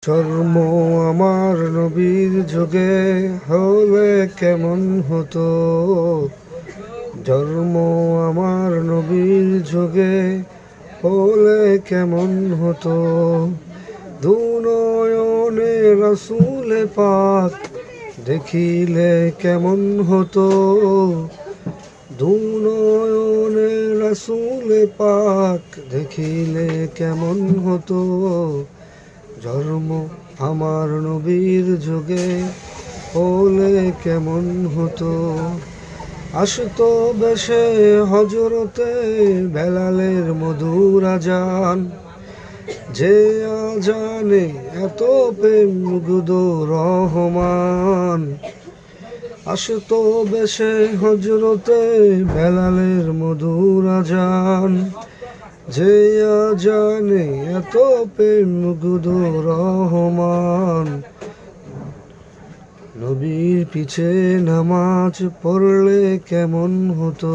জন্ম আমার নবীর যুগে হলে কেমন হতো। জন্ম আমার নবীর যুগে হলে কেমন হতো। দুনয়নে রাসূল পাক দেখিলে কেমন হতো। দুনয়নে রাসূল পাক দেখিলে কেমন হতো। জন্ম আমার নবীর যুগে হলে কেমন হতো। আসতো বেশে হজরতে বেলালের মধুর আজান, যে আজানে এত প্রেম মুগ্ধ রহমান। আসতো বেশে হজরতে বেলালের মধুর আজান, যে আজানে এত প্রেম মুগ্ধ রহমান। নবীর পিছে নামাজ পড়লে কেমন হতো।